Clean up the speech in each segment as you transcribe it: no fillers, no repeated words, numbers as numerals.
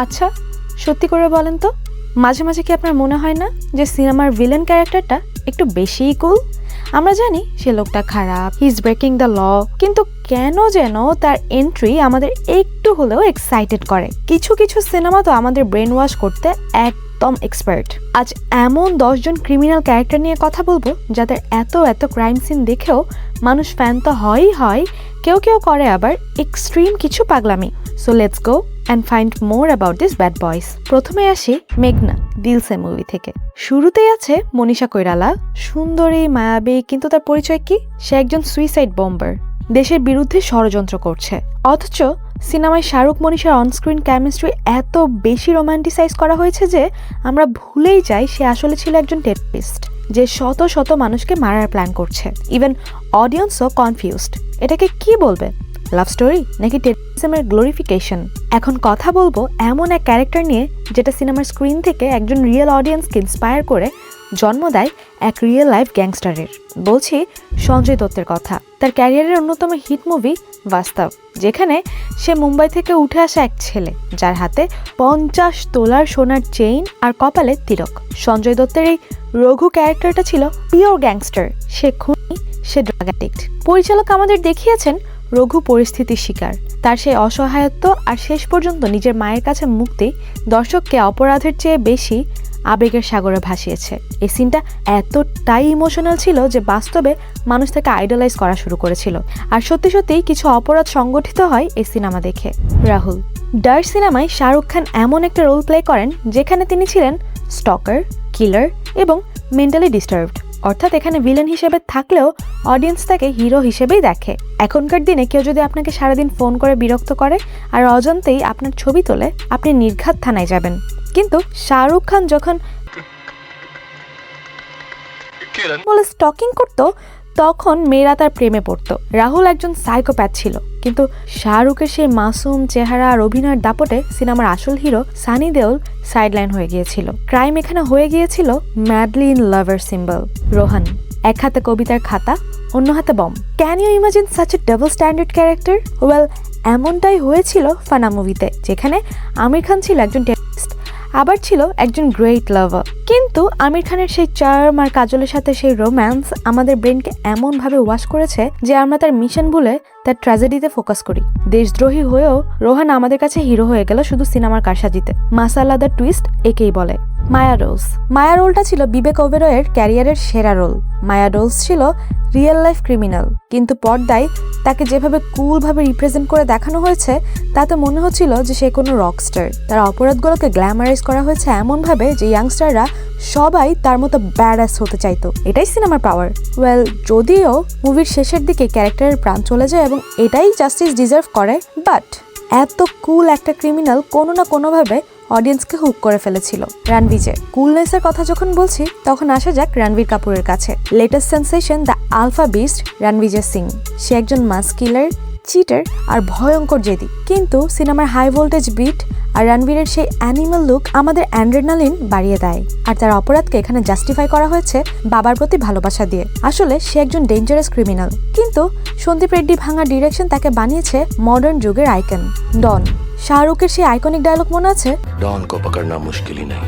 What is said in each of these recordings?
আচ্ছা, সত্যি করে বলেন তো, মাঝে মাঝে কি আপনার মনে হয় না যে সিনেমার ভিলেন ক্যারেক্টারটা একটু বেশিই কুল? আমরা জানি সে লোকটা খারাপ, he is breaking the law, কিন্তু কেন যেন তার এন্ট্রি আমাদের একটু হলেও এক্সাইটেড করে। কিছু কিছু সিনেমা তো আমাদের ব্রেন ওয়াশ করতে একদম এক্সপার্ট। আজ এমন 10 জন ক্রিমিনাল ক্যারেক্টার নিয়ে কথা বলবো যাদের এত এত ক্রাইম সিন দেখেও মানুষ ফ্যান তো হয়ই হয়, কেউ কেউ করে আবার এক্সট্রিম কিছু পাগলামি। So let's go and find more about these bad boys. প্রথমে আসি মেঘনা দিলসে মুভি থেকে। শুরুতেই আছে মনীষা কৈরালা, সুন্দরী মায়াবী, কিন্তু তার পরিচয় কি? সে একজন সুইসাইড বম্বার, দেশের বিরুদ্ধে ষড়যন্ত্র করছে। অথচ সিনেমায় শাহরুখ মনীষার অনস্ক্রিন কেমিস্ট্রি এত বেশি রোমান্টিসাইজ করা হয়েছে যে আমরা ভুলেই যাই সে আসলে ছিল একজন টেররিস্ট যে শত শত মানুষকে মারার প্ল্যান করছে। ইভেন অডিয়েন্সও কনফিউজড, এটাকে কি বলবে, লাভ স্টোরি নাকি টেররিজমের গ্লোরিফিকেশন? এখন কথা বলবো এমন এক ক্যারেক্টার নিয়ে যেটা সিনেমার স্ক্রিন থেকে একজন রিয়েল অডিয়েন্সকে ইন্সপায়ার করে জন্ম দেয় এক রিয়েল লাইফ গ্যাংস্টারের। বলছি সঞ্জয় দত্তের কথা। তার ক্যারিয়ারের অন্যতম হিট মুভি বাস্তব, যেখানে সে মুম্বাই থেকে উঠে আসা এক ছেলে যার হাতে 50 তোলার সোনার চেইন আর কপালে তিলক। সঞ্জয় দত্তের এই রঘু ক্যারেক্টারটা ছিল পিওর গ্যাংস্টার। সে খুনি, সে ড্রাগ অ্যাডিক্ট। পরিচালক আমাদের দেখিয়েছেন রঘু পরিস্থিতির শিকার, তার সেই অসহায়ত্ব আর শেষ পর্যন্ত নিজের মায়ের কাছে মুক্তি দর্শককে অপরাধের চেয়ে বেশি আবেগের সাগরে ভাসিয়েছে। এই সিনটা এতটাই ইমোশনাল ছিল যে বাস্তবে মানুষ তাকে আইডলাইজ করা শুরু করেছিল। আর সত্যি সত্যিই কিছু অপরাধ সংগঠিত হয় এই সিনেমা দেখে। রাহুল ডার সিনেমায় শাহরুখ খান এমন একটা রোল প্লে করেন যেখানে তিনি ছিলেন স্টকার, কিলার এবং মেন্টালি ডিস্টার্বড। অর্থাৎ এখানে ভিলেন হিসেবে থাকলেও অডিয়েন্স তাকে হিরো হিসেবেই দেখে। এখনকার দিনে কেউ যদি আপনাকে সারাদিন ফোন করে বিরক্ত করে আর অজান্তেই আপনার ছবি তোলে, আপনি নির্ঘাত থানায় যাবেন। কিন্তু শাহরুখ খান যখন বলে স্টকিং করতো, তখন মেয়েরা তার প্রেমে পড়তো। রাহুল একজন সাইকোপ্যাথ ছিল, কিন্তু শাহরুখের সেই মাসুম চেহারা আর অভিনয়ের দাপটে সিনেমার আসল হিরো সানি দেওল সাইডলাইন হয়ে গিয়েছিল। ক্রাইম এখানে হয়ে গিয়েছিল madly in lover symbol. Rohan এক হাতে কবিতার খাতা, অন্য হাতে bomb. Can you imagine such a double standard character? Well, এমনটাই হয়েছিল ফানা মুভিতে, যেখানে আমির খান ছিল একজন টেররিস্ট, আবার ছিল একজন গ্রেট লাভার। কিন্তু আমির খানের সেই চার্ম আর কাজলের সাথে সেই রোম্যান্স আমাদের ব্রেনকে এমনভাবে ওয়াশ করেছে যে আমরা তার মিশন ভুলে তার ট্র্যাজেডিতে ফোকাস করি। দেশদ্রোহী হয়েও রোহান আমাদের কাছে হিরো হয়ে গেল শুধু সিনেমার কারসাজিতে। মাসালা দ্য টুইস্ট একেই বলে। মায়া রোজ, মায়া রোলটা ছিল বিবেক ওবেরয়ের ক্যারিয়ারের সেরা রোল। মায়া রোজ ছিল রিয়েল লাইফ ক্রিমিনাল, কিন্তু পর্দায় তাকে যেভাবে কুলভাবে রিপ্রেজেন্ট করে দেখানো হয়েছে তাতে মনে হচ্ছিল যে সে কোনো রকস্টার। তার অপরাধগুলোকে গ্ল্যামারাইজ করা হয়েছে এমনভাবে যে ইয়াংস্টাররা সবাই তার মতো ব্যাডাস হতে চাইতো। এটাই সিনেমার পাওয়ার। ওয়েল, যদিও মুভির শেষের দিকে ক্যারেক্টারের প্রাণ চলে যায় এবং এটাই জাস্টিস ডিজার্ভ করে, বাট এত কুল একটা ক্রিমিনাল কোনো না কোনোভাবে অডিয়েন্সকে হুক করে ফেলেছিল। রণবীর কুলনেসের কথা যখন বলছি, তখন আসা যাক রণবীর কাপুরের কাছে। Latest sensation the alpha beast Ranveer Singh. সে একজন মাস্কিলার, চিটার আর ভয়ঙ্কর জেদি, কিন্তু সিনেমার হাই ভোল্টেজ বিট আর রণবীরের সেই অ্যানিমাল লুক আমাদের অ্যাড্রেনালিন বাড়িয়ে দেয়। আর তার অপরাধকে এখানে জাস্টিফাই করা হয়েছে বাবার প্রতি ভালোবাসা দিয়ে। আসলে সে একজন ডেঞ্জারাস ক্রিমিনাল, কিন্তু সন্দীপ রেড্ডি ভাঙা ডিরেকশন তাকে বানিয়েছে মডার্ন যুগের আইকন। ডন, শাহরুখের সেই আইকনিক ডায়লগ মনে আছে? ডন কো পকড়না মুশকিল হি নেই,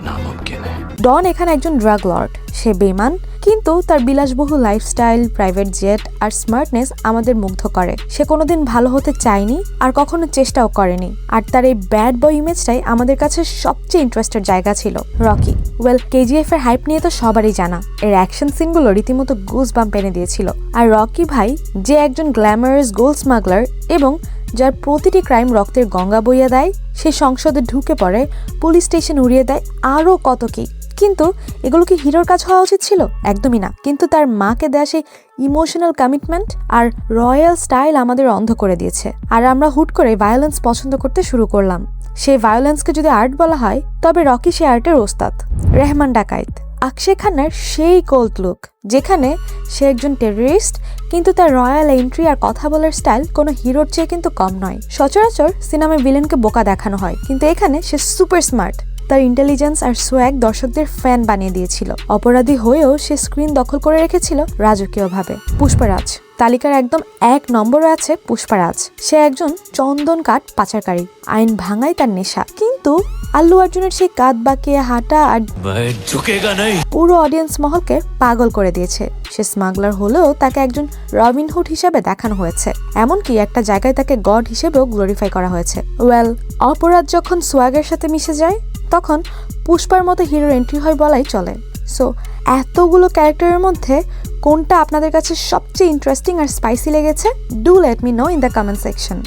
নামুমকিন হ্যায়। ডন এখানে একজন ড্রাগ লর্ড। সে বেমান, কিন্তু তার বিলাসবহুল লাইফস্টাইল, প্রাইভেট জেট আর স্মার্টনেস আমাদের মুগ্ধ করে। সে কোনোদিন ভালো হতে চায়নি আর কখনো চেষ্টাও করেনি। আর তার এই ব্যাড বয় ইমেজটাই আমাদের কাছে সবচেয়ে ইন্টারেস্টেড জায়গা ছিল। রকি, ওয়েল, কেজিএফ এর হাইপ নিয়ে তো সবারই জানা। এর অ্যাকশন সিনগুলো রীতিমতো গুজ বাম্প এনে দিয়েছিল। আর রকি ভাই যে একজন গ্ল্যামারাস গোল্ড স্মাগলার এবং যার প্রতিটি ক্রাইম রক্তের গঙ্গা বইয়ে দেয়, সে সংসদে ঢুকে পড়ে, পুলিশ স্টেশন উড়িয়ে দেয়, আরও কত কি। কিন্তু এগুলো কি হিরোর কাজ হওয়া উচিত ছিল? একদমই না। কিন্তু তার মাকে দেয়া সেই ইমোশনাল কমিটমেন্ট আর রয়্যাল স্টাইল আমাদের অন্ধ করে দিয়েছে। আর আমরা হুট করে ভায়োলেন্স পছন্দ করতে শুরু করলাম। সেই ভায়োলেন্সকে যদি আর্ট বলা হয়, তবে রকি সে আর্টের ওস্তাদ। রেহমান ডাকাইত, অক্ষয় খান্নার সেই কোল্ড লুক, যেখানে সে একজন টেররিস্ট, কিন্তু তার রয়্যাল এন্ট্রি আর কথা বলার স্টাইল কোনো হিরোর চেয়ে কিন্তু কম নয়। সচরাচর সিনেমায় ভিলেনকে বোকা দেখানো হয়, কিন্তু এখানে সে সুপার স্মার্ট। তার ইন্টেলিজেন্স আর সোয়াগ দর্শকদের ফ্যান বানিয়ে দিয়েছিল। অপরাধী হয়েও সে স্ক্রিন দখল করে রেখেছিল রাজকীয়ভাবে। পুষ্পারাজ তালিকার একদম 1 নম্বরে আছে পুষ্পারাজ। সে একজন চন্দন কাঠ পাচারকারী, আইন ভাঙাই তার নেশা। কিন্তু আল্লু অর্জুনের সেই কাঁধ বাঁকিয়ে হাঁটা আর পুরো অডিয়েন্স মহলকে পাগল করে দিয়েছে। সে স্মাগলার হলেও তাকে একজন রবিনহুড হিসেবে দেখানো হয়েছে, এমনকি একটা জায়গায় তাকে গড হিসেবেও গ্লোরিফাই করা হয়েছে। ওয়েল, অপরাধ যখন সোয়াগের সাথে মিশে যায় তখন পুষ্পার মতো হিরোর এন্ট্রি হয় বলাই চলে। সো এতগুলো ক্যারেক্টারের মধ্যে কোনটা আপনাদের কাছে সবচেয়ে ইন্টারেস্টিং আর স্পাইসি লেগেছে? Do let me no in the comment section.